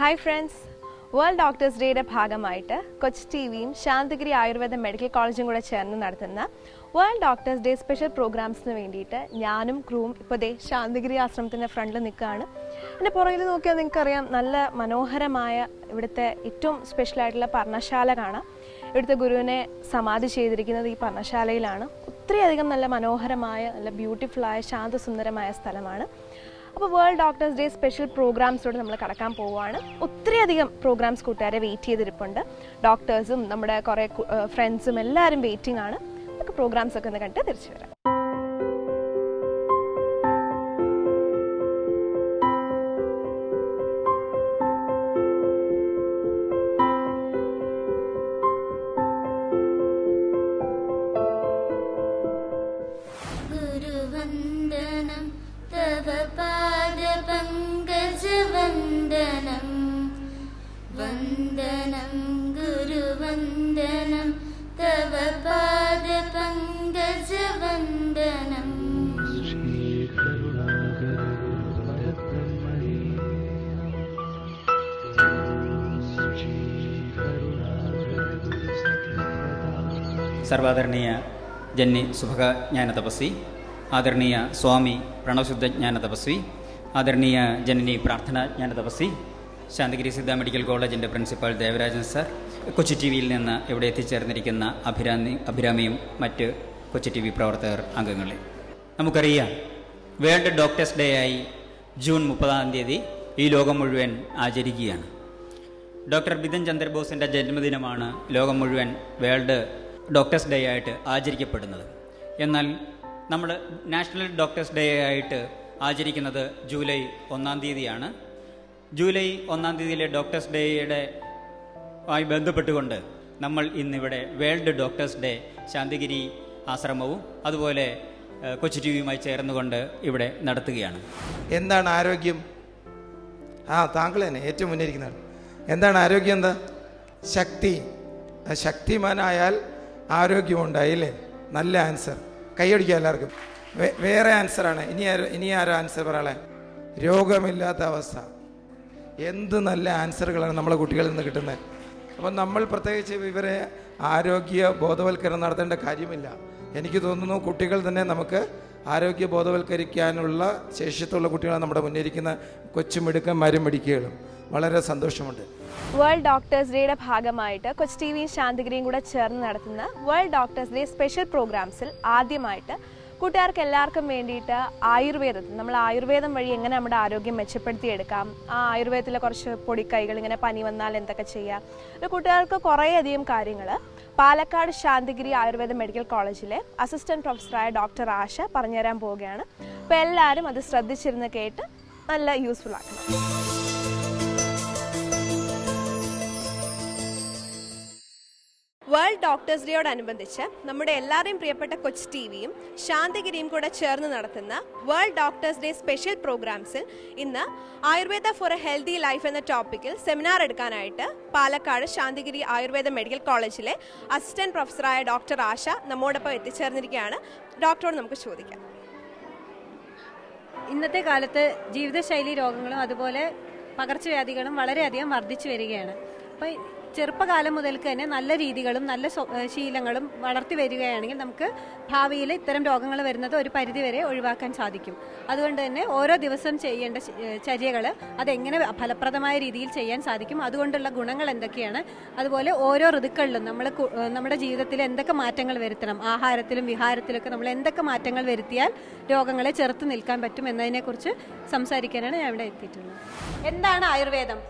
Hi friends, World Doctors Day ഭാഗമായിട്ട് Kochi ടിവിയും Santhigiri Ayurveda medical കോളേജും കൂടെ ചേർന്ന് നടത്തുന്ന വേൾഡ് ഡോക്ടേഴ്സ് ഡേ സ്പെഷ്യൽ പ്രോഗ്രാംസിന് വേണ്ടിയിട്ട് ഞാനും ക്രൂവും ഇപ്പോൾ ദേ ശാന്തിഗിരി ആശ്രമത്തിൻ്റെ ഫ്രണ്ടിൽ നിൽക്കുകയാണ്. എൻ്റെ പുറകിൽ നോക്കിയാൽ നിങ്ങൾക്കറിയാം നല്ല മനോഹരമായ ഇവിടുത്തെ ഏറ്റവും സ്പെഷ്യലായിട്ടുള്ള പർണശാല കാണാം. ഇവിടുത്തെ ഗുരുവിനെ സമാധി ചെയ്തിരിക്കുന്നത് ഈ പർണശാലയിലാണ്. ഒത്തിരിയധികം നല്ല മനോഹരമായ നല്ല ബ്യൂട്ടിഫുള്ളായ ശാന്തസുന്ദരമായ സ്ഥലമാണ്. അപ്പോൾ വേൾഡ് ഡോക്ടേഴ്സ് ഡേ സ്പെഷ്യൽ പ്രോഗ്രാംസിലൂടെ നമ്മൾ കടക്കാൻ പോവുകയാണ്. ഒത്തിരിയധികം പ്രോഗ്രാംസ് കൂട്ടുകാരെ വെയിറ്റ് ചെയ്തിരിപ്പുണ്ട്. ഡോക്ടേഴ്സും നമ്മുടെ കുറേ ഫ്രണ്ട്സും എല്ലാവരും വെയിറ്റിംഗ് ആണ്. നമുക്ക് പ്രോഗ്രാംസ് ഒക്കെ ഒന്ന് കണ്ട് തിരിച്ചു വരാം. वन्दनं गुरुवन्दनं तव पादपङ्कजवन्दनं सर्वादरणीय जन्नी सुभग ज्ञान तपस्वी, आदरणीय स्वामी प्रणवशुद्ध ज्ञान तपस्वी, आदरणीय जननी प्रार्थना ज्ञान तपस्वी, ശാന്തിഗിരി സിദ്ധ മെഡിക്കൽ കോളേജിൻ്റെ principal Devarajan sir, Kochi T വിയിൽ നിന്ന് ഇവിടെ എത്തിച്ചേർന്നിരിക്കുന്ന അഭിരാമിയും മറ്റ് കൊച്ചി ടി വി പ്രവർത്തകർ അംഗങ്ങളെ, നമുക്കറിയാം വേൾഡ് ഡോക്ടേഴ്സ് ഡേ ആയി ജൂൺ 30 ഈ ലോകം മുഴുവൻ ആചരിക്കുകയാണ്. ഡോക്ടർ ബിപിൻ ചന്ദ്രബോസിൻ്റെ ജന്മദിനമാണ് ലോകം മുഴുവൻ വേൾഡ് ഡോക്ടേഴ്സ് ഡേ ആയിട്ട് ആചരിക്കപ്പെടുന്നത്. എന്നാൽ നമ്മൾ നാഷണൽ ഡോക്ടേഴ്സ് ഡേ ആയിട്ട് ആചരിക്കുന്നത് ജൂലൈ 1 ജൂലൈ 1 ഡോക്ടേഴ്സ് ഡേയുടെ ആയി ബന്ധപ്പെട്ടുകൊണ്ട് നമ്മൾ ഇന്നിവിടെ വേൾഡ് ഡോക്ടേഴ്സ് ഡേ ശാന്തിഗിരി ആശ്രമവും അതുപോലെ കൊച്ചി ടി വിയുമായി ചേർന്നുകൊണ്ട് ഇവിടെ നടത്തുകയാണ്. എന്താണ് ആരോഗ്യം? താങ്കൾ തന്നെ ഏറ്റവും മുന്നിരിക്കുന്നതാണ്. എന്താണ് ആരോഗ്യം? എന്താ? ശക്തി. ശക്തിമാനായാൽ ആരോഗ്യമുണ്ടായി അല്ലേ? നല്ല ആൻസർ. കൈയടിക്കുക എല്ലാവർക്കും. വേറെ ആൻസറാണ്. ഇനി ആരോ ആൻസർ പറയാളെ? രോഗമില്ലാത്ത അവസ്ഥ. എന്ത് നല്ല ആൻസറുകളാണ് നമ്മളെ കുട്ടികളിൽ നിന്ന് കിട്ടുന്നത്. അപ്പം നമ്മൾ പ്രത്യേകിച്ച് ഇവരെ ആരോഗ്യ ബോധവൽക്കരണം നടത്തേണ്ട കാര്യമില്ല. എനിക്ക് തോന്നുന്നു കുട്ടികൾ തന്നെ നമുക്ക് ആരോഗ്യ ബോധവൽക്കരിക്കാനുള്ള ശേഷിത്തുള്ള കുട്ടികളാണ് നമ്മുടെ മുന്നിരിക്കുന്ന കൊച്ചുമിടുക്കന്മാരും മിടുക്കികളും. വളരെ സന്തോഷമുണ്ട്. വേൾഡ് ഡോക്ടേഴ്സ് ഡേയുടെ ഭാഗമായിട്ട് കൊച്ചി ടി വിയും ശാന്തിഗിരിയും കൂടെ ചേർന്ന് നടത്തുന്ന വേൾഡ് ഡോക്ടേഴ്സ് ഡേ സ്പെഷ്യൽ പ്രോഗ്രാംസിൽ ആദ്യമായിട്ട് കൂട്ടുകാർക്ക് എല്ലാവർക്കും വേണ്ടിയിട്ട് ആയുർവേദത്തിൽ നമ്മൾ ആയുർവേദം വഴി എങ്ങനെ നമ്മുടെ ആരോഗ്യം മെച്ചപ്പെടുത്തിയെടുക്കാം, ആ ആയുർവേദത്തിലെ കുറച്ച് പൊടിക്കൈകൾ, ഇങ്ങനെ പനി വന്നാൽ എന്തൊക്കെ ചെയ്യാം, ഒരു കൂട്ടുകാർക്ക് കുറേയധികം കാര്യങ്ങൾ പാലക്കാട് ശാന്തിഗിരി ആയുർവേദ മെഡിക്കൽ കോളേജിലെ അസിസ്റ്റന്റ് പ്രൊഫസറായ ഡോക്ടർ ആശ പറഞ്ഞുതരാൻ പോവുകയാണ്. അപ്പോൾ എല്ലാവരും അത് ശ്രദ്ധിച്ചിരുന്ന് കേട്ട് നല്ല യൂസ്ഫുൾ ആക്കണം. വേൾഡ് ഡോക്ടേഴ്സ് ഡേയോടനുബന്ധിച്ച് നമ്മുടെ എല്ലാവരെയും പ്രിയപ്പെട്ട കൊച്ചി ടി വിയും ശാന്തിഗിരിയും കൂടെ ചേർന്ന് നടത്തുന്ന വേൾഡ് ഡോക്ടേഴ്സ് ഡേ സ്പെഷ്യൽ പ്രോഗ്രാംസിൽ ഇന്ന് Ayurveda for a healthy life എന്ന ടോപ്പിക്കിൽ സെമിനാർ എടുക്കാനായിട്ട് പാലക്കാട് ശാന്തിഗിരി ആയുർവേദ മെഡിക്കൽ കോളേജിലെ അസിസ്റ്റന്റ് പ്രൊഫസറായ ഡോക്ടർ ആശ നമ്മോടൊപ്പം എത്തിച്ചേർന്നിരിക്കുകയാണ്. ഡോക്ടറോട് നമുക്ക് ചോദിക്കാം. ഇന്നത്തെ കാലത്ത് ജീവിതശൈലി രോഗങ്ങളും അതുപോലെ പകർച്ചവ്യാധികളും വളരെയധികം വർദ്ധിച്ചു വരികയാണ്. അപ്പോൾ ചെറുപ്പകാലം മുതൽക്ക് തന്നെ നല്ല രീതികളും നല്ല ശീലങ്ങളും വളർത്തി വരികയാണെങ്കിൽ നമുക്ക് ഭാവിയിൽ ഇത്തരം രോഗങ്ങൾ വരുന്നത് ഒരു പരിധിവരെ ഒഴിവാക്കാൻ സാധിക്കും. അതുകൊണ്ട് തന്നെ ഓരോ ദിവസം ചെയ്യേണ്ട ചര്യകൾ അതെങ്ങനെ ഫലപ്രദമായ രീതിയിൽ ചെയ്യാൻ സാധിക്കും, അതുകൊണ്ടുള്ള ഗുണങ്ങൾ എന്തൊക്കെയാണ്, അതുപോലെ ഓരോ ഋതുക്കളിലും നമ്മുടെ ജീവിതത്തിൽ എന്തൊക്കെ മാറ്റങ്ങൾ വരുത്തണം, ആഹാരത്തിലും വിഹാരത്തിലൊക്കെ നമ്മൾ എന്തൊക്കെ മാറ്റങ്ങൾ വരുത്തിയാൽ രോഗങ്ങളെ ചെറുത്ത് നിൽക്കാൻ പറ്റും എന്നതിനെക്കുറിച്ച് സംസാരിക്കാനാണ് ഞാൻ ഇവിടെ എത്തിയിട്ടുള്ളത്. എന്താണ് ആയുർവേദം?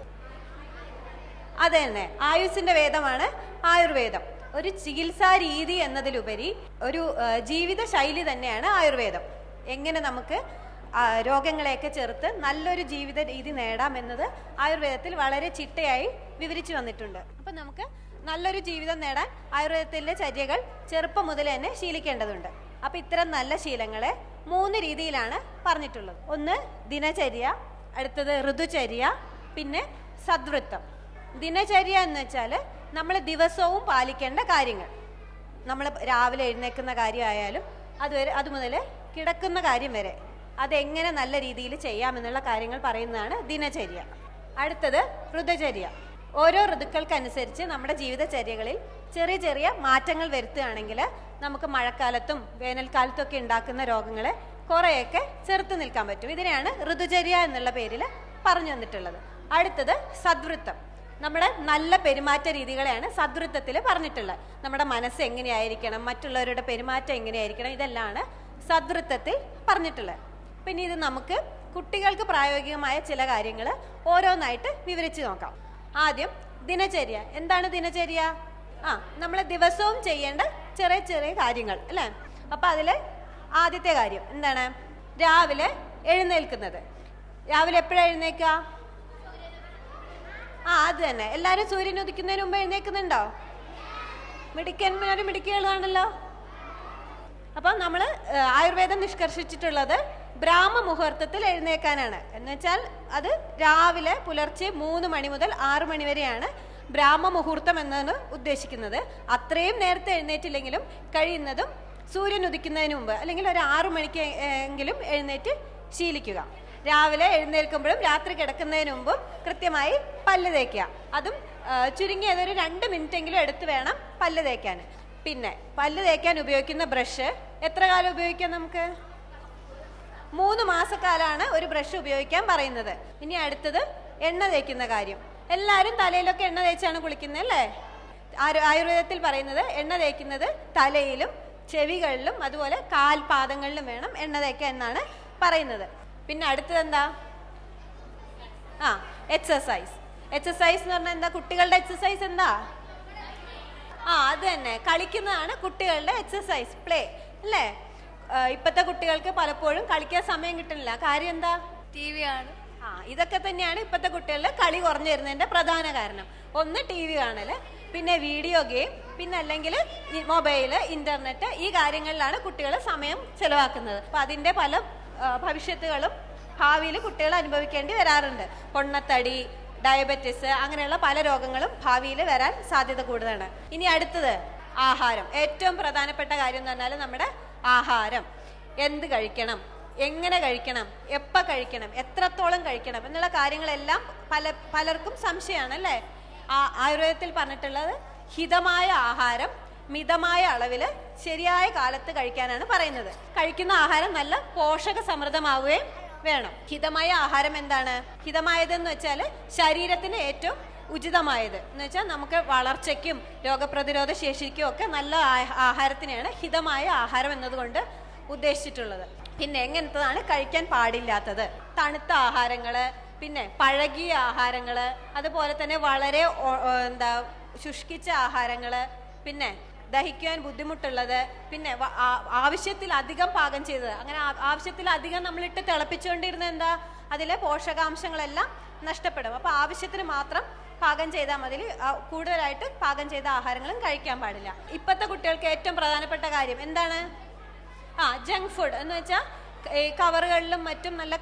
അത് തന്നെ, ആയുസ്സിന്റെ വേദമാണ് ആയുർവേദം. ഒരു ചികിത്സാ രീതി എന്നതിലുപരി ഒരു ജീവിത ശൈലി തന്നെയാണ് ആയുർവേദം. എങ്ങനെ നമുക്ക് രോഗങ്ങളെയൊക്കെ ചെറുത്ത് നല്ലൊരു ജീവിത രീതി നേടാം എന്നത് ആയുർവേദത്തിൽ വളരെ ചിട്ടയായി വിവരിച്ചു വന്നിട്ടുണ്ട്. അപ്പം നമുക്ക് നല്ലൊരു ജീവിതം നേടാൻ ആയുർവേദത്തിലെ ചര്യകൾ ചെറുപ്പം മുതൽ തന്നെ ശീലിക്കേണ്ടതുണ്ട്. അപ്പം ഇത്തരം നല്ല ശീലങ്ങളെ 3 രീതിയിലാണ് പറഞ്ഞിട്ടുള്ളത്. ഒന്ന് ദിനചര്യ, അടുത്തത് ഋതുചര്യ, പിന്നെ സദ്വൃത്തം. ദിനചര്യ എന്ന് വെച്ചാൽ നമ്മൾ ദിവസവും പാലിക്കേണ്ട കാര്യങ്ങൾ. നമ്മൾ രാവിലെ എഴുന്നേൽക്കുന്ന കാര്യമായാലും അതുമുതൽ കിടക്കുന്ന കാര്യം വരെ അതെങ്ങനെ നല്ല രീതിയിൽ ചെയ്യാമെന്നുള്ള കാര്യങ്ങൾ പറയുന്നതാണ് ദിനചര്യ. അടുത്തത് ഋതുചര്യ. ഓരോ ഋതുക്കൾക്കനുസരിച്ച് നമ്മുടെ ജീവിതചര്യകളിൽ ചെറിയ ചെറിയ മാറ്റങ്ങൾ വരുത്തുകയാണെങ്കിൽ നമുക്ക് മഴക്കാലത്തും വേനൽക്കാലത്തും ഒക്കെ ഉണ്ടാക്കുന്ന രോഗങ്ങളെ കുറേയൊക്കെ ചെറുത്ത് നിൽക്കാൻ പറ്റും. ഇതിനെയാണ് ഋതുചര്യ എന്നുള്ള പേരിൽ പറഞ്ഞു വന്നിട്ടുള്ളത്. അടുത്തത് സദ്വൃത്തം. നമ്മുടെ നല്ല പെരുമാറ്റ രീതികളെയാണ് സദ്വൃത്തത്തിൽ പറഞ്ഞിട്ടുള്ളത്. നമ്മുടെ മനസ്സ് എങ്ങനെയായിരിക്കണം, മറ്റുള്ളവരുടെ പെരുമാറ്റം എങ്ങനെയായിരിക്കണം, ഇതെല്ലാമാണ് സദ്വൃത്തത്തിൽ പറഞ്ഞിട്ടുള്ളത്. പിന്നെ ഇത് നമുക്ക് കുട്ടികൾക്ക് പ്രായോഗികമായ ചില കാര്യങ്ങൾ ഓരോന്നായിട്ട് വിവരിച്ച് നോക്കാം. ആദ്യം ദിനചര്യ. എന്താണ് ദിനചര്യ? നമ്മൾ ദിവസവും ചെയ്യേണ്ട ചെറിയ ചെറിയ കാര്യങ്ങൾ അല്ലേ. അപ്പൊ അതില് ആദ്യത്തെ കാര്യം എന്താണ്? രാവിലെ എഴുന്നേൽക്കുന്നത്. രാവിലെ എപ്പോഴാണ് എഴുന്നേക്കുക? അത് തന്നെ. എല്ലാരും സൂര്യൻ ഉദിക്കുന്നതിന് മുമ്പ് എഴുന്നേൽക്കുന്നുണ്ടോ? മിടുക്കന്മാരും മിടുക്കികളാണല്ലോ. അപ്പം നമ്മൾ ആയുർവേദം നിഷ്കർഷിച്ചിട്ടുള്ളത് ബ്രാഹ്മ മുഹൂർത്തത്തിൽ എഴുന്നേൽക്കാനാണ്. എന്ന് വെച്ചാൽ അത് രാവിലെ പുലർച്ചെ 3 മണി മുതൽ 6 മണി വരെയാണ് ബ്രാഹ്മ മുഹൂർത്തം എന്നാണ് ഉദ്ദേശിക്കുന്നത്. അത്രയും നേരത്തെ എഴുന്നേറ്റില്ലെങ്കിലും കഴിയുന്നതും സൂര്യൻ ഉദിക്കുന്നതിന് മുമ്പ് അല്ലെങ്കിൽ ഒരു 6 മണിക്ക് എങ്കിലും എഴുന്നേറ്റ് ശീലിക്കുക. രാവിലെ എഴുന്നേൽക്കുമ്പോഴും രാത്രി കിടക്കുന്നതിന് മുമ്പും കൃത്യമായി പല്ല് തേക്കുക. അതും ചുരുങ്ങിയത് ഒരു 2 മിനിറ്റെങ്കിലും എടുത്ത് വേണം പല്ല് തേക്കാൻ. പിന്നെ പല്ല് തേക്കാൻ ഉപയോഗിക്കുന്ന ബ്രഷ് എത്ര കാലം ഉപയോഗിക്കാം? നമുക്ക് 3 മാസക്കാലമാണ് ഒരു ബ്രഷ് ഉപയോഗിക്കാൻ പറയുന്നത്. ഇനി അടുത്തത് എണ്ണ തേക്കുന്ന കാര്യം. എല്ലാവരും തലയിലൊക്കെ എണ്ണ തേച്ചാണ് കുളിക്കുന്നത് അല്ലേ? ആയുർവേദത്തിൽ പറയുന്നത് എണ്ണ തേക്കുന്നത് തലയിലും ചെവികളിലും അതുപോലെ കാൽപാദങ്ങളിലും വേണം എണ്ണ തേക്കാൻ എന്നാണ് പറയുന്നത്. പിന്നെ അടുത്തത് എന്താ? എക്സസൈസ്. എക്സസൈസ് എന്ന് പറഞ്ഞാൽ എന്താ? കുട്ടികളുടെ എക്സസൈസ് എന്താ? അത് തന്നെ, കളിക്കുന്നതാണ് കുട്ടികളുടെ എക്സസൈസ്, പ്ലേ അല്ലേ? ഇപ്പത്തെ കുട്ടികൾക്ക് പലപ്പോഴും കളിക്കാൻ സമയം കിട്ടുന്നില്ല. കാര്യം എന്താ? TV ആണ്. ഇതൊക്കെ തന്നെയാണ് ഇപ്പത്തെ കുട്ടികളുടെ കളി കുറഞ്ഞു വരുന്നതിന്റെ പ്രധാന കാരണം. ഒന്ന് TV കാണല്, പിന്നെ വീഡിയോ ഗെയിം, പിന്നെ അല്ലെങ്കിൽ മൊബൈല്, ഇന്റർനെറ്റ്, ഈ കാര്യങ്ങളിലാണ് കുട്ടികൾ സമയം ചെലവാക്കുന്നത്. അപ്പൊ അതിന്റെ പല ഭവിഷ്യത്തുകളും ഭാവിയിൽ കുട്ടികൾ അനുഭവിക്കേണ്ടി വരാറുണ്ട്. പൊണ്ണത്തടി, ഡയബറ്റിസ്, അങ്ങനെയുള്ള പല രോഗങ്ങളും ഭാവിയിൽ വരാൻ സാധ്യത കൂടുതലാണ്. ഇനി അടുത്തത് ആഹാരം. ഏറ്റവും പ്രധാനപ്പെട്ട കാര്യം എന്ന് പറഞ്ഞാൽ നമ്മുടെ ആഹാരം. എന്ത് കഴിക്കണം, എങ്ങനെ കഴിക്കണം, എപ്പോൾ കഴിക്കണം, എത്രത്തോളം കഴിക്കണം എന്നുള്ള കാര്യങ്ങളെല്ലാം പലർക്കും സംശയമാണ് അല്ലേ? ആയുർവേദത്തിൽ പറഞ്ഞിട്ടുള്ളത് ഹിതമായ ആഹാരം മിതമായ അളവിൽ ശരിയായ കാലത്ത് കഴിക്കാനാണ് പറയുന്നത്. കഴിക്കുന്ന ആഹാരം നല്ല പോഷക സമൃദ്ധമാവുകയും വേണം. ഹിതമായ ആഹാരം എന്താണ്? ഹിതമായതെന്ന് വെച്ചാൽ ശരീരത്തിന് ഏറ്റവും ഉചിതമായത് എന്ന് വെച്ചാൽ നമുക്ക് വളർച്ചയ്ക്കും രോഗപ്രതിരോധ ശേഷിക്കും ഒക്കെ നല്ല ആഹാരത്തിനെയാണ് ഹിതമായ ആഹാരം എന്നതുകൊണ്ട് ഉദ്ദേശിച്ചിട്ടുള്ളത്. പിന്നെ എങ്ങനത്തതാണ് കഴിക്കാൻ പാടില്ലാത്തത്? തണുത്ത ആഹാരങ്ങള്, പിന്നെ പഴകിയ ആഹാരങ്ങള്, അതുപോലെ തന്നെ വളരെ ശുഷ്കിച്ച ആഹാരങ്ങള്, പിന്നെ ദഹിക്കാൻ ബുദ്ധിമുട്ടുള്ളത്, പിന്നെ ആവശ്യത്തിലധികം പാകം ചെയ്തത്. അങ്ങനെ ആവശ്യത്തിലധികം നമ്മളിട്ട് തിളപ്പിച്ചുകൊണ്ടിരുന്ന എന്താ? അതിലെ പോഷകാംശങ്ങളെല്ലാം നഷ്ടപ്പെടും. അപ്പൊ ആവശ്യത്തിന് മാത്രം പാകം ചെയ്താൽ മതി. കൂടുതലായിട്ട് പാകം ചെയ്ത ആഹാരങ്ങളും കഴിക്കാൻ പാടില്ല. ഇപ്പോഴത്തെ കുട്ടികൾക്ക് ഏറ്റവും പ്രധാനപ്പെട്ട കാര്യം എന്താണ്? ജങ്ക് ഫുഡ് എന്ന് വെച്ചാൽ ഈ കവറുകളിലും മറ്റും നല്ല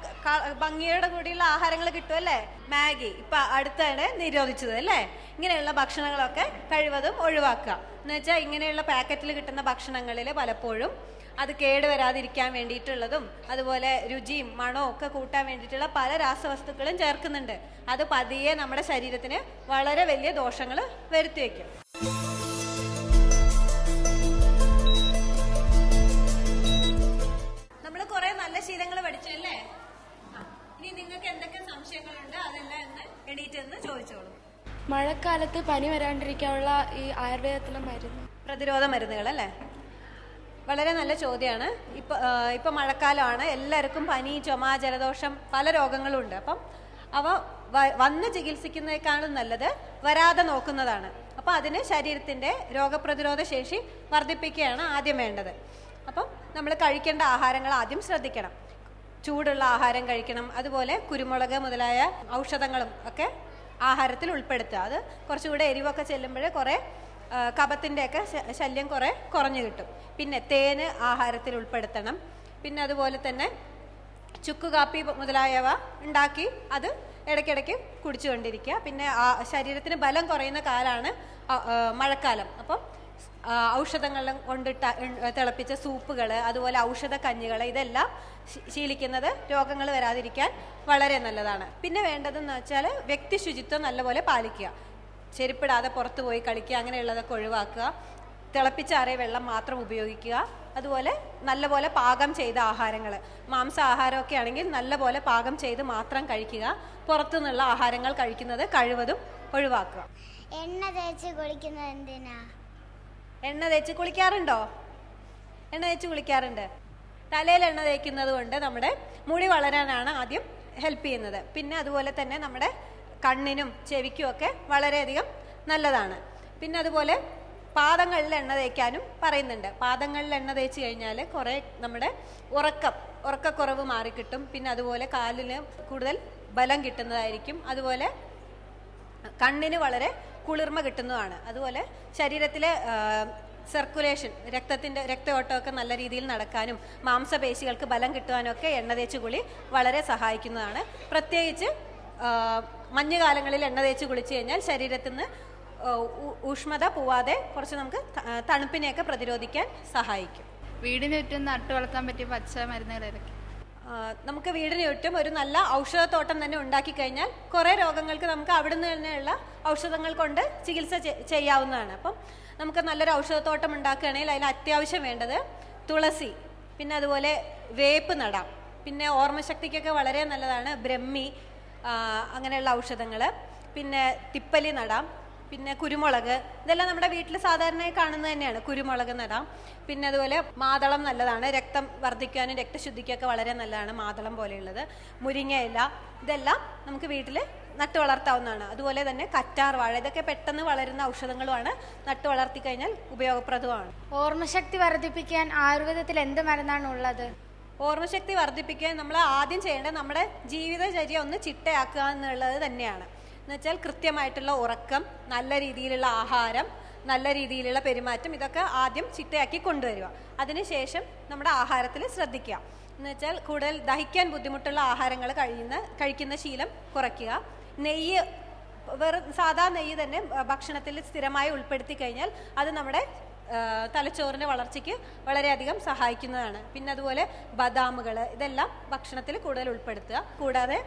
ഭംഗിയോടെ കൂടിയുള്ള ആഹാരങ്ങൾ കിട്ടുമല്ലേ? മാഗി ഇപ്പൊ അടുത്തിടെ നിരോധിച്ചത് അല്ലേ? ഇങ്ങനെയുള്ള ഭക്ഷണങ്ങളൊക്കെ കഴിവതും ഒഴിവാക്കുക. എന്ന് വെച്ചാൽ ഇങ്ങനെയുള്ള പാക്കറ്റിൽ കിട്ടുന്ന ഭക്ഷണങ്ങളിൽ പലപ്പോഴും അത് കേടുവരാതിരിക്കാൻ വേണ്ടിയിട്ടുള്ളതും അതുപോലെ രുചിയും മണവും ഒക്കെ കൂട്ടാൻ വേണ്ടിയിട്ടുള്ള പല രാസവസ്തുക്കളും ചേർക്കുന്നുണ്ട്. അത് പതിയെ നമ്മുടെ ശരീരത്തിന് വളരെ വലിയ ദോഷങ്ങൾ വരുത്തി വയ്ക്കും. നമ്മൾ കുറെ നല്ല ശീലങ്ങൾ പഠിച്ചു അല്ലേ? ഇനി നിങ്ങൾക്ക് എന്തൊക്കെ സംശയങ്ങളുണ്ട് അതെല്ലാം ഒന്ന് എണീറ്റെന്ന് ചോദിച്ചോളൂ. മഴക്കാലത്ത് പനി വരാണ്ടിരിക്കാനുള്ള ഈ ആയുർവേദത്തിലെ മരുന്ന്, പ്രതിരോധ മരുന്നുകൾ അല്ലേ? വളരെ നല്ല ചോദ്യമാണ്. ഇപ്പൊ മഴക്കാലമാണ്, എല്ലാവർക്കും പനി, ചുമ, ജലദോഷം, പല രോഗങ്ങളും ഉണ്ട്. അപ്പം അവ വന്ന് ചികിത്സിക്കുന്നതിനേക്കാളും നല്ലത് വരാതെ നോക്കുന്നതാണ്. അപ്പൊ അതിന് ശരീരത്തിന്റെ രോഗപ്രതിരോധ ശേഷി വർദ്ധിപ്പിക്കുകയാണ് ആദ്യം വേണ്ടത്. അപ്പം നമ്മൾ കഴിക്കേണ്ട ആഹാരങ്ങൾ ആദ്യം ശ്രദ്ധിക്കണം. ചൂടുള്ള ആഹാരം കഴിക്കണം. അതുപോലെ കുരുമുളക് മുതലായ ഔഷധങ്ങളും ഒക്കെ ആഹാരത്തിൽ ഉൾപ്പെടുത്തുക. അത് കുറച്ചുകൂടെ എരിവൊക്കെ ചെല്ലുമ്പോഴേ കുറെ കഫത്തിൻ്റെയൊക്കെ ശല്യം കുറഞ്ഞു കിട്ടും. പിന്നെ തേന് ആഹാരത്തിൽ ഉൾപ്പെടുത്തണം. പിന്നെ അതുപോലെ തന്നെ ചുക്ക് കാപ്പി മുതലായവ ഉണ്ടാക്കി അത് ഇടയ്ക്കിടയ്ക്ക് കുടിച്ചുകൊണ്ടിരിക്കുക. പിന്നെ ശരീരത്തിന് ബലം കുറയുന്ന കാലമാണ് മഴക്കാലം. അപ്പം ഔഷധങ്ങളും കൊണ്ടിട്ട് തിളപ്പിച്ച സൂപ്പുകൾ, അതുപോലെ ഔഷധ കഞ്ഞികൾ, ഇതെല്ലാം ശീലിക്കുന്നത് രോഗങ്ങൾ വരാതിരിക്കാൻ വളരെ നല്ലതാണ്. പിന്നെ വേണ്ടതെന്ന് വെച്ചാൽ വ്യക്തി ശുചിത്വം നല്ലപോലെ പാലിക്കുക. ചെരുപ്പിടാതെ പുറത്തു പോയി കളിക്കുക, അങ്ങനെയുള്ളതൊക്കെ ഒഴിവാക്കുക. തിളപ്പിച്ചാറിയ വെള്ളം മാത്രം ഉപയോഗിക്കുക. അതുപോലെ നല്ലപോലെ പാകം ചെയ്ത ആഹാരങ്ങൾ, മാംസാഹാരമൊക്കെ ആണെങ്കിൽ നല്ലപോലെ പാകം ചെയ്ത് മാത്രം കഴിക്കുക. പുറത്തുനിന്നുള്ള ആഹാരങ്ങൾ കഴിക്കുന്നത് കഴിവതും ഒഴിവാക്കുക. എണ്ണ തേച്ച് കുളിക്കുന്നത് എന്തിനാ? എണ്ണ തേച്ച് കുളിക്കാറുണ്ടോ? എണ്ണ തേച്ച് കുളിക്കാറുണ്ട്. തലയിൽ എണ്ണ തേക്കുന്നത് കൊണ്ട് നമ്മുടെ മുടി വളരാനാണ് ആദ്യം ഹെൽപ്പ് ചെയ്യുന്നത്. പിന്നെ അതുപോലെ തന്നെ നമ്മുടെ കണ്ണിനും ചെവിക്കും ഒക്കെ വളരെയധികം നല്ലതാണ്. പിന്നെ അതുപോലെ പാദങ്ങളിൽ എണ്ണ തേക്കാനും പറയുന്നുണ്ട്. പാദങ്ങളിൽ എണ്ണ തേച്ച് കഴിഞ്ഞാൽ കുറേ നമ്മുടെ ഉറക്കക്കുറവ് മാറിക്കിട്ടും. പിന്നെ അതുപോലെ കാലിന് കൂടുതൽ ബലം കിട്ടുന്നതായിരിക്കും. അതുപോലെ കണ്ണിന് വളരെ കുളിർമ കിട്ടുന്നതാണ്. അതുപോലെ ശരീരത്തിലെ സർക്കുലേഷൻ, രക്തയോട്ടമൊക്കെ നല്ല രീതിയിൽ നടക്കാനും മാംസപേശികൾക്ക് ബലം കിട്ടുവാനും ഒക്കെ എണ്ണ തേച്ച് കുളി വളരെ സഹായിക്കുന്നതാണ്. പ്രത്യേകിച്ച് മഞ്ഞുകാലങ്ങളിൽ എണ്ണ തേച്ച് കുളിച്ചു കഴിഞ്ഞാൽ ശരീരത്തിൽ നിന്ന് ഊഷ്മത പോവാതെ കുറച്ച് നമുക്ക് തണുപ്പിനെയൊക്കെ പ്രതിരോധിക്കാൻ സഹായിക്കും. വീടിന് ചുറ്റും നട്ടു വളർത്താൻ പറ്റിയ പച്ച മരുന്നുകൾ ഏതൊക്കെ? നമുക്ക് വീടിന് ചുറ്റും ഒരു നല്ല ഔഷധത്തോട്ടം തന്നെ ഉണ്ടാക്കി കഴിഞ്ഞാൽ കുറേ രോഗങ്ങൾക്ക് നമുക്ക് അവിടുന്ന് തന്നെയുള്ള ഔഷധങ്ങൾ കൊണ്ട് ചികിത്സ ചെയ്യാവുന്നതാണ്. അപ്പം നമുക്ക് നല്ലൊരു ഔഷധത്തോട്ടം ഉണ്ടാക്കുകയാണെങ്കിൽ അതിൽ അത്യാവശ്യം വേണ്ടത് തുളസി, പിന്നെ അതുപോലെ വേപ്പ് നടാം. പിന്നെ ഓർമ്മശക്തിക്കൊക്കെ വളരെ നല്ലതാണ് ബ്രഹ്മി, അങ്ങനെയുള്ള ഔഷധങ്ങൾ. പിന്നെ തിപ്പലി നടാം. പിന്നെ കുരുമുളക്, ഇതെല്ലാം നമ്മുടെ വീട്ടിൽ സാധാരണയായി കാണുന്നത് തന്നെയാണ്. കുരുമുളക് നടാം. പിന്നെ അതുപോലെ മാതളം നല്ലതാണ്, രക്തം വർദ്ധിക്കാനും രക്തശുദ്ധിക്കൊക്കെ വളരെ നല്ലതാണ് മാതളം പോലെയുള്ളത്. മുരിങ്ങയില, ഇതെല്ലാം നമുക്ക് വീട്ടിൽ നട്ടു വളർത്താവുന്നതാണ്. അതുപോലെ തന്നെ കറ്റാർ വാഴ, ഇതൊക്കെ പെട്ടെന്ന് വളരുന്ന ഔഷധങ്ങളുമാണ്. നട്ടു വളർത്തി കഴിഞ്ഞാൽ ഉപയോഗപ്രദമാണ്. ഓർമ്മശക്തി വർദ്ധിപ്പിക്കാൻ ആയുർവേദത്തിൽ എന്ത് മരുന്നാണ് ഉള്ളത്? ഓർമ്മശക്തി വർദ്ധിപ്പിക്കാൻ നമ്മൾ ആദ്യം ചെയ്യേണ്ടത് നമ്മുടെ ജീവിതചര്യ ഒന്ന് ചിട്ടയാക്കുക എന്നുള്ളത് തന്നെയാണ്. എന്നുവെച്ചാൽ കൃത്യമായിട്ടുള്ള ഉറക്കം, നല്ല രീതിയിലുള്ള ആഹാരം, നല്ല രീതിയിലുള്ള പെരുമാറ്റം, ഇതൊക്കെ ആദ്യം ചിട്ടയാക്കി കൊണ്ടുവരിക. അതിനുശേഷം നമ്മുടെ ആഹാരത്തിൽ ശ്രദ്ധിക്കുക. എന്നുവെച്ചാൽ കൂടുതൽ ദഹിക്കാൻ ബുദ്ധിമുട്ടുള്ള ആഹാരങ്ങൾ കഴിക്കുന്ന ശീലം കുറയ്ക്കുക. നെയ്യ്, സാധാ നെയ്യ് തന്നെ ഭക്ഷണത്തിൽ സ്ഥിരമായി ഉൾപ്പെടുത്തി കഴിഞ്ഞാൽ അത് നമ്മുടെ തലച്ചോറിൻ്റെ വളർച്ചയ്ക്ക് വളരെയധികം സഹായിക്കുന്നതാണ്. പിന്നെ അതുപോലെ ബദാമുകൾ, ഇതെല്ലാം ഭക്ഷണത്തിൽ കൂടുതൽ ഉൾപ്പെടുത്തുക. കൂടാതെ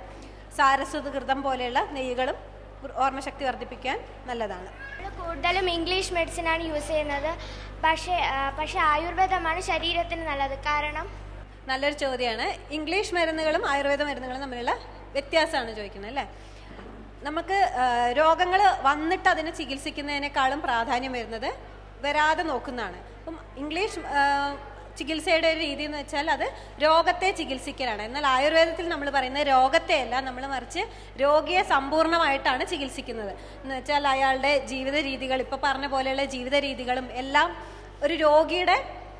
സാരസ്വതകൃതം പോലെയുള്ള നെയ്യുകളും ഓർമ്മശക്തി വർദ്ധിപ്പിക്കാൻ നല്ലതാണ്. കൂടുതലും ഇംഗ്ലീഷ് മെഡിസിൻ ആണ് യൂസ് ചെയ്യുന്നത്. പക്ഷേ ആയുർവേദമാണ് ശരീരത്തിന് നല്ലത്. കാരണം? നല്ലൊരു ചോദ്യമാണ്. ഇംഗ്ലീഷ് മരുന്നുകളും ആയുർവേദ മരുന്നുകളും തമ്മിലുള്ള വ്യത്യാസമാണ് ചോദിക്കുന്നത് അല്ലേ? നമുക്ക് രോഗങ്ങൾ വന്നിട്ട് അതിനെ ചികിത്സിക്കുന്നതിനേക്കാളും പ്രാധാന്യം വരുന്നത് വരാതെ നോക്കുന്നതാണ്. അപ്പം ഇംഗ്ലീഷ് ചികിത്സയുടെ ഒരു രീതി എന്ന് വെച്ചാൽ അത് രോഗത്തെ ചികിത്സിക്കലാണ്. എന്നാൽ ആയുർവേദത്തിൽ നമ്മൾ പറയുന്നത് രോഗത്തെയല്ല, നമ്മൾ മറിച്ച് രോഗിയെ സമ്പൂർണ്ണമായിട്ടാണ് ചികിത്സിക്കുന്നത്. എന്ന് വെച്ചാൽ അയാളുടെ ജീവിത രീതികൾ, ഇപ്പോൾ പറഞ്ഞ പോലെയുള്ള ജീവിത രീതികളും എല്ലാം ഒരു രോഗിയുടെ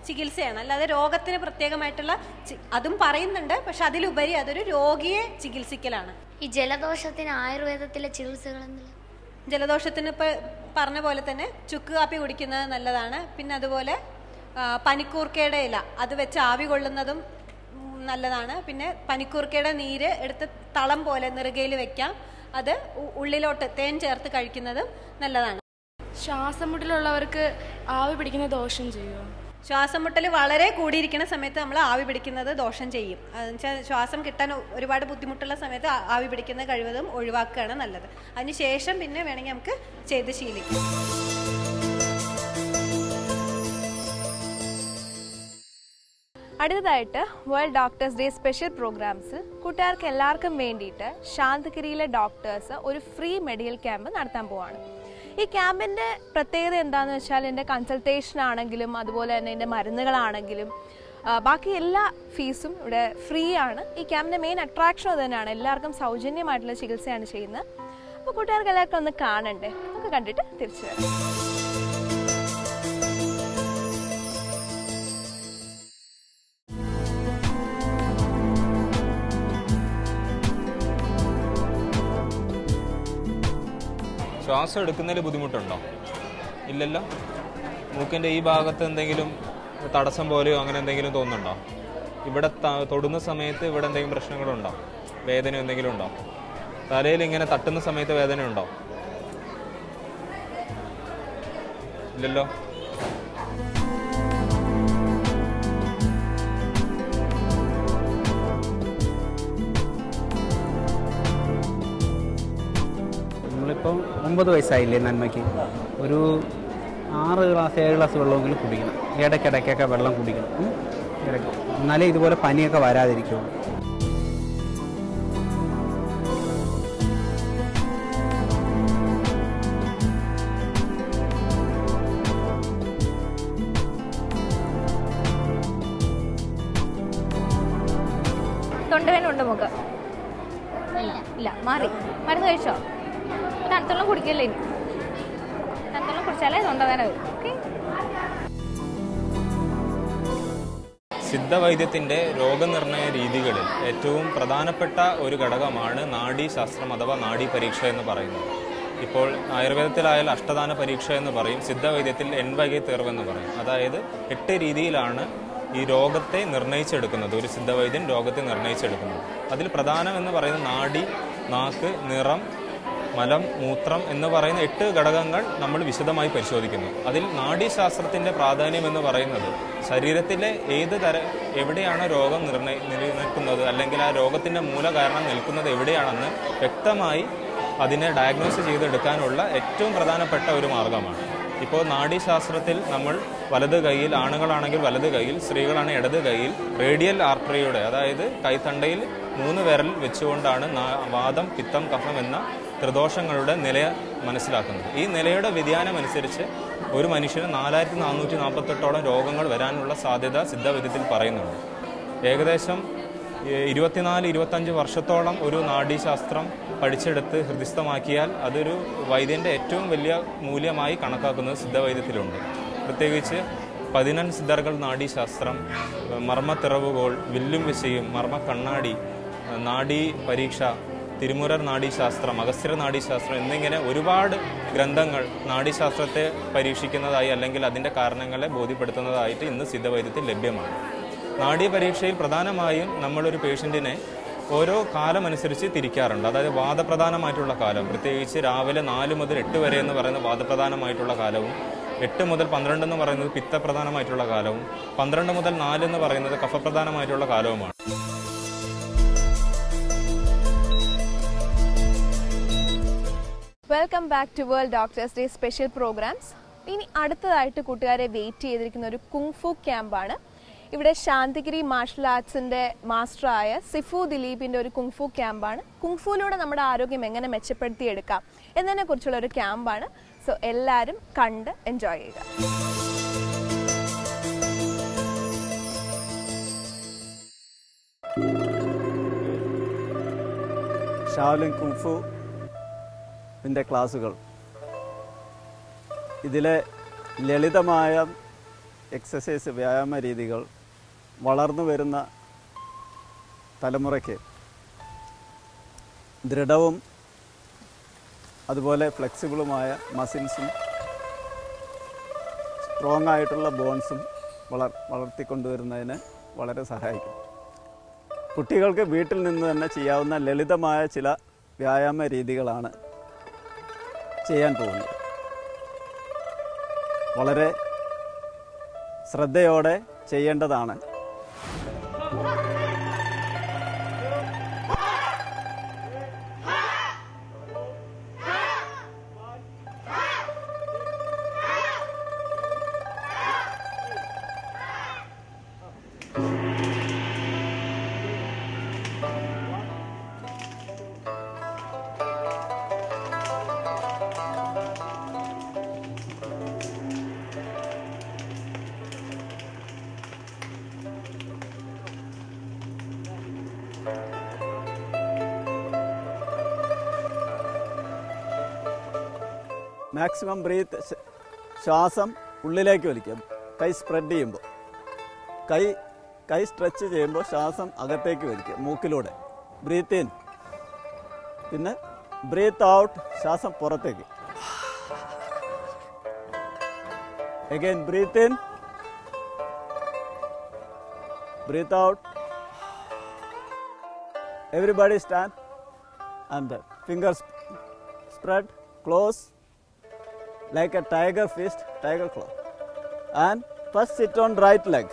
ചികിത്സയാണ്. അല്ലാതെ രോഗത്തിന് പ്രത്യേകമായിട്ടുള്ള അതും പറയുന്നുണ്ട്, പക്ഷെ അതിലുപരി അതൊരു രോഗിയെ ചികിത്സിക്കലാണ്. ഈ ജലദോഷത്തിന് ആയുർവേദത്തിലെ ചികിത്സകൾ എന്തെല്ലാം? ജലദോഷത്തിന് ഇപ്പോൾ പറഞ്ഞ പോലെ തന്നെ ചുക്ക് കാപ്പി കുടിക്കുന്നത് നല്ലതാണ്. പിന്നെ അതുപോലെ പനിക്കൂർക്കയുടെ ഇല അത് വെച്ച് ആവി കൊള്ളുന്നതും നല്ലതാണ്. പിന്നെ പനിക്കൂർക്കയുടെ നീര് എടുത്ത് തളം പോലെ നെറുകയിൽ വെക്കാം. അത് ഉള്ളിലോട്ട് തേൻ ചേർത്ത് കഴിക്കുന്നതും നല്ലതാണ്. ശ്വാസം മുട്ടലുള്ളവർക്ക് ആവി പിടിക്കുന്നത് ദോഷം ചെയ്യുമോ? ശ്വാസം മുട്ടൽ വളരെ കൂടിയിരിക്കുന്ന സമയത്ത് നമ്മൾ ആവി പിടിക്കുന്നത് ദോഷം ചെയ്യും. എന്നുവെച്ചാൽ ശ്വാസം കിട്ടാൻ ഒരുപാട് ബുദ്ധിമുട്ടുള്ള സമയത്ത് ആവി പിടിക്കുന്നത് കഴിവതും ഒഴിവാക്കുകയാണ് നല്ലത്. അതിനുശേഷം പിന്നെ വേണമെങ്കിൽ നമുക്ക് ചെയ്ത് ശീലിക്കാം. അടുത്തതായിട്ട് world doctors day special programs കൂട്ടുകാർക്ക് എല്ലാവർക്കും വേണ്ടിയിട്ട് ശാന്തഗിരിയിലെ ഡോക്ടേഴ്സ് ഒരു ഫ്രീ മെഡിക്കൽ ക്യാമ്പ് നടത്താൻ പോവാണ്. ഈ ക്യാമ്പിൻ്റെ പ്രത്യേകത എന്താണെന്ന് വെച്ചാൽ എൻ്റെ കൺസൾട്ടേഷൻ ആണെങ്കിലും അതുപോലെ തന്നെ എൻ്റെ മരുന്നുകളാണെങ്കിലും ബാക്കി എല്ലാ ഫീസും ഇവിടെ ഫ്രീ ആണ്. ഈ ക്യാമ്പിൻ്റെ മെയിൻ അട്രാക്ഷൻ അത് തന്നെയാണ്. എല്ലാവർക്കും സൗജന്യമായിട്ടുള്ള ചികിത്സയാണ് ചെയ്യുന്നത്. അപ്പോൾ കൂട്ടുകാർക്ക് എല്ലാവർക്കും ഒന്ന് കാണണ്ടേ? നമുക്ക് കണ്ടിട്ട് തിരിച്ചു വരാം. ശ്വാസം എടുക്കുന്നതിൽ ബുദ്ധിമുട്ടുണ്ടോ? ഇല്ലല്ലോ. മൂക്കിൻ്റെ ഈ ഭാഗത്ത് എന്തെങ്കിലും തടസ്സം പോലെയോ അങ്ങനെ എന്തെങ്കിലും തോന്നുന്നുണ്ടോ? ഇവിടെ തൊടുന്ന സമയത്ത് ഇവിടെ എന്തെങ്കിലും പ്രശ്നങ്ങളുണ്ടോ? വേദന എന്തെങ്കിലും ഉണ്ടോ? തലയിൽ ഇങ്ങനെ തട്ടുന്ന സമയത്ത് വേദന ഉണ്ടോ? ഇല്ലല്ലോ. 9 വയസ്സായില്ലേ നന്മയ്ക്ക്, ഒരു 6 ഗ്ലാസ് 7 ഗ്ലാസ് വെള്ളമെങ്കിലും കുടിക്കണം. ഇടയ്ക്കിടയ്ക്കൊക്കെ വെള്ളം കുടിക്കണം. എന്നാലേ ഇതുപോലെ പനിയൊക്കെ വരാതിരിക്കുള്ളൂ. തൊണ്ടവേനുണ്ട് മുഖ ഇല്ല, മാറി. മരുന്ന് കഴിച്ചോ? തണുത്തുള്ളം കുടിക്കല്ലേ, ഇനി തണുത്തുള്ളം കുടിച്ചാലേ തൊണ്ടവേന വരും. ഓക്കെ. സിദ്ധവൈദ്യത്തിൻ്റെ രോഗനിർണയ രീതികളിൽ ഏറ്റവും പ്രധാനപ്പെട്ട ഒരു ഘടകമാണ് നാഡീശാസ്ത്രം അഥവാ നാഡീ പരീക്ഷ എന്ന് പറയുന്നത്. ഇപ്പോൾ ആയുർവേദത്തിലായാൽ അഷ്ടദാന പരീക്ഷ എന്ന് പറയും, സിദ്ധവൈദ്യത്തിൽ എൺവകை തേർവ് എന്ന് പറയും. അതായത് 8 രീതിയിലാണ് ഈ രോഗത്തെ നിർണയിച്ചെടുക്കുന്നത്. ഒരു സിദ്ധവൈദ്യൻ രോഗത്തെ നിർണയിച്ചെടുക്കുന്നത്. അതിൽ പ്രധാനം എന്ന് പറയുന്നത് നാഡി, നാക്ക്, നിറം, മലം, മൂത്രം എന്ന് പറയുന്ന 8 ഘടകങ്ങൾ നമ്മൾ വിശദമായി പരിശോധിക്കുന്നു. അതിൽ നാഡീശാസ്ത്രത്തിൻ്റെ പ്രാധാന്യം എന്ന് പറയുന്നത് ശരീരത്തിലെ എവിടെയാണ് രോഗം നിലനിൽക്കുന്നത്, അല്ലെങ്കിൽ ആ രോഗത്തിൻ്റെ മൂലകാരണം നിൽക്കുന്നത് എവിടെയാണെന്ന് വ്യക്തമായി അതിനെ ഡയഗ്നോസ് ചെയ്തെടുക്കാനുള്ള ഏറ്റവും പ്രധാനപ്പെട്ട ഒരു മാർഗമാണ്. ഇപ്പോൾ നാഡീശാസ്ത്രത്തിൽ നമ്മൾ വലത് കൈയിൽ, ആണുങ്ങളാണെങ്കിൽ വലത് കൈയിൽ, സ്ത്രീകളാണെങ്കിൽ ഇടത് കൈയിൽ റേഡിയൽ ആർട്ടറിയുടെ, അതായത് കൈത്തണ്ടയിൽ 3 വിരൽ വെച്ചുകൊണ്ടാണ് വാദം, പിത്തം, കഫം എന്ന ത്രിദോഷങ്ങളുടെ നില മനസ്സിലാക്കുന്നത്. ഈ നിലയുടെ വ്യതിയാനം അനുസരിച്ച് ഒരു മനുഷ്യന് 4448ഓളം രോഗങ്ങൾ വരാനുള്ള സാധ്യത സിദ്ധവൈദ്യത്തിൽ പറയുന്നുണ്ട്. ഏകദേശം 24-25 വർഷത്തോളം ഒരു നാഡീശാസ്ത്രം പഠിച്ചെടുത്ത് ഹൃദിസ്ഥമാക്കിയാൽ അതൊരു വൈദ്യൻ്റെ ഏറ്റവും വലിയ മൂല്യമായി കണക്കാക്കുന്നത് സിദ്ധവൈദ്യത്തിലുണ്ട്. പ്രത്യേകിച്ച് 11 സിദ്ധർകൾ നാഡീശാസ്ത്രം, മർമ്മത്തിറവുകോൾ, വില്ലും വിശയും, മർമ്മ കണ്ണാടി, നാഡീ പരീക്ഷ, തിരുമുറർ നാഡീശാസ്ത്രം, അഗസ്ത്യ നാഡീശാസ്ത്രം എന്നിങ്ങനെ ഒരുപാട് ഗ്രന്ഥങ്ങൾ നാഡീശാസ്ത്രത്തെ പരീക്ഷിക്കുന്നതായി അല്ലെങ്കിൽ അതിൻ്റെ കാരണങ്ങളെ ബോധ്യപ്പെടുത്തുന്നതായിട്ട് ഇന്ന് സിദ്ധവൈദ്യത്തിൽ ലഭ്യമാണ്. നാഡീ പരീക്ഷയിൽ പ്രധാനമായും നമ്മളൊരു പേഷ്യൻറ്റിനെ ഓരോ കാലമനുസരിച്ച് തിരിക്കാറുണ്ട്. അതായത് വാദപ്രധാനമായിട്ടുള്ള കാലം, പ്രത്യേകിച്ച് രാവിലെ 4 മുതൽ 8 വരെ എന്ന് പറയുന്നത് വാദപ്രധാനമായിട്ടുള്ള കാലവും, 8 മുതൽ 12 എന്ന് പറയുന്നത് പിത്തപ്രധാനമായിട്ടുള്ള കാലവും, 12 മുതൽ 4 എന്ന് പറയുന്നത് കഫപ്രധാനമായിട്ടുള്ള കാലവുമാണ്. Welcome back to world doctors day special programs. ഇനി അടുത്തതായിട്ട് കൂട്ടുകാരെ വെയിറ്റ് ചെയ്തിരിക്കുന്ന ഒരു കുങ്ഫു ക്യാമ്പാണ്. ഇവിടെ ശാന്തിഗിരി മാർഷൽ ആർട്സിൻ്റെ മാസ്റ്ററായ സിഫു ദിലീപിൻ്റെ ഒരു കുങ്ഫു ക്യാമ്പാണ്. കുങ്ഫുവിലൂടെ നമ്മുടെ ആരോഗ്യം എങ്ങനെ മെച്ചപ്പെടുത്തിയെടുക്കാം എന്നതിനെ കുറിച്ചുള്ള ഒരു ക്യാമ്പാണ്. സോ എല്ലാവരും കണ്ട് എൻജോയ് ചെയ്യുക. ഷാവ്ലിൻ കുങ്ഫുവിൻ്റെ ക്ലാസുകൾ, ഇതിലെ ലളിതമായ എക്സസൈസ്, വ്യായാമ രീതികൾ വളർന്നു വരുന്ന തലമുറയ്ക്ക് ദൃഢവും അതുപോലെ ഫ്ലെക്സിബിളുമായ മസിൽസും സ്ട്രോങ് ആയിട്ടുള്ള ബോൺസും വളർത്തിക്കൊണ്ടുവരുന്നതിന് വളരെ സഹായിക്കും. കുട്ടികൾക്ക് വീട്ടിൽ നിന്ന് തന്നെ ചെയ്യാവുന്ന ലളിതമായ ചില വ്യായാമ രീതികളാണ് ചെയ്യാൻ പോകുന്നത്. വളരെ ശ്രദ്ധയോടെ ചെയ്യേണ്ടതാണ്. മാക്സിമം ബ്രീത്ത്, ശ്വാസം ഉള്ളിലേക്ക് വലിക്കുക. കൈ സ്പ്രെഡ് ചെയ്യുമ്പോൾ, കൈ സ്ട്രെച്ച് ചെയ്യുമ്പോൾ ശ്വാസം അകത്തേക്ക് വലിക്കുക മൂക്കിലൂടെ. ബ്രീത്ത് ഇൻ, പിന്നെ ബ്രീത്ത് ഔട്ട്, ശ്വാസം പുറത്തേക്ക്. Again breathe in, breathe out. Everybody stand and fingers spread, close like a tiger fist, tiger claw. And first sit on right leg.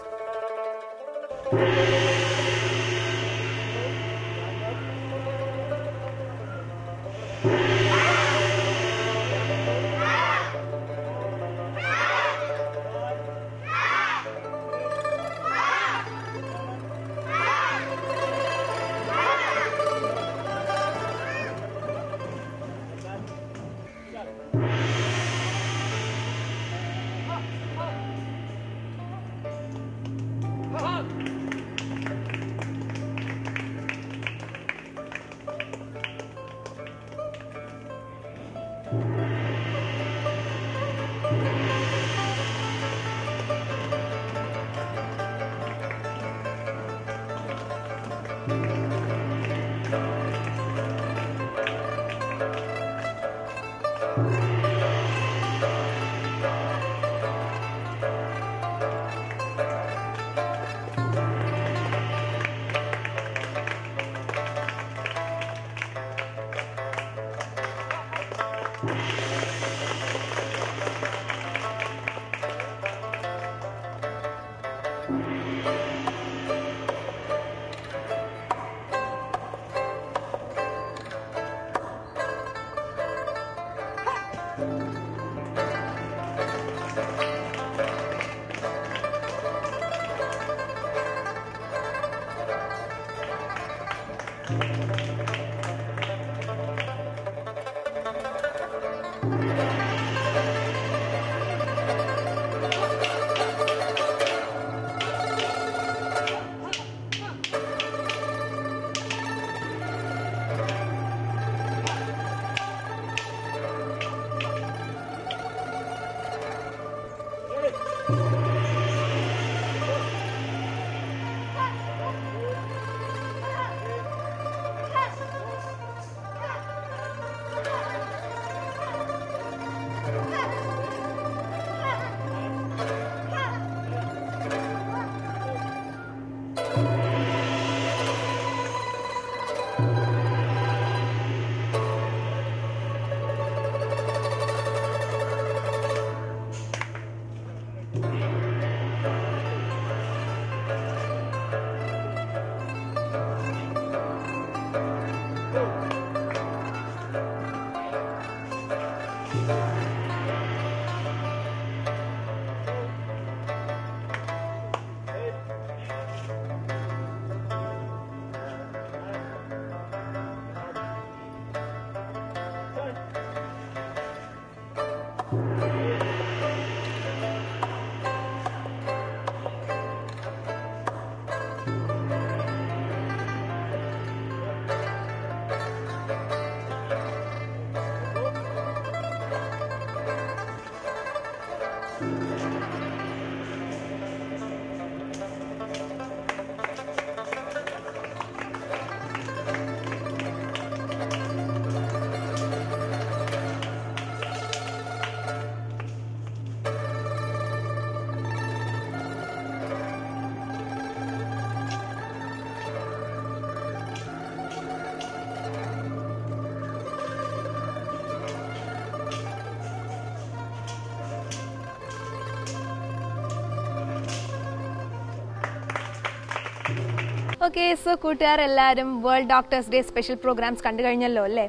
Okay, so കൂട്ടുകാരെല്ലാവരും world doctors day special programs കണ്ടു കഴിഞ്ഞല്ലോ അല്ലേ?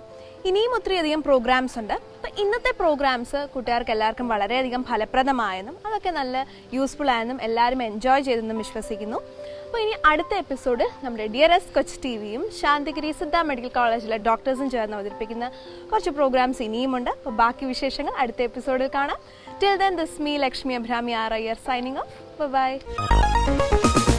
ഇനിയും ഒത്തിരിയധികം programmes ഉണ്ട്. അപ്പോൾ ഇന്നത്തെ programmes കൂട്ടുകാർക്ക് എല്ലാവർക്കും വളരെയധികം ഫലപ്രദമായെന്നും അതൊക്കെ നല്ല യൂസ്ഫുൾ ആയെന്നും എല്ലാവരും എൻജോയ് ചെയ്തെന്നും വിശ്വസിക്കുന്നു. അപ്പോൾ ഇനി അടുത്ത എപ്പിസോഡ് നമ്മുടെ ഡിയറസ്റ്റ് കൊച്ച് ടിവിയും ശാന്തിഗിരി സിദ്ധ മെഡിക്കൽ കോളേജിലെ ഡോക്ടേഴ്സും ചേർന്ന് അവതരിപ്പിക്കുന്ന കുറച്ച് പ്രോഗ്രാംസ് ഇനിയുമുണ്ട്. അപ്പോൾ ബാക്കി വിശേഷങ്ങൾ അടുത്ത എപ്പിസോഡിൽ കാണാം. Till then, this is me, Lakshmi Abhrami R. Iyer, signing off. Bye-bye.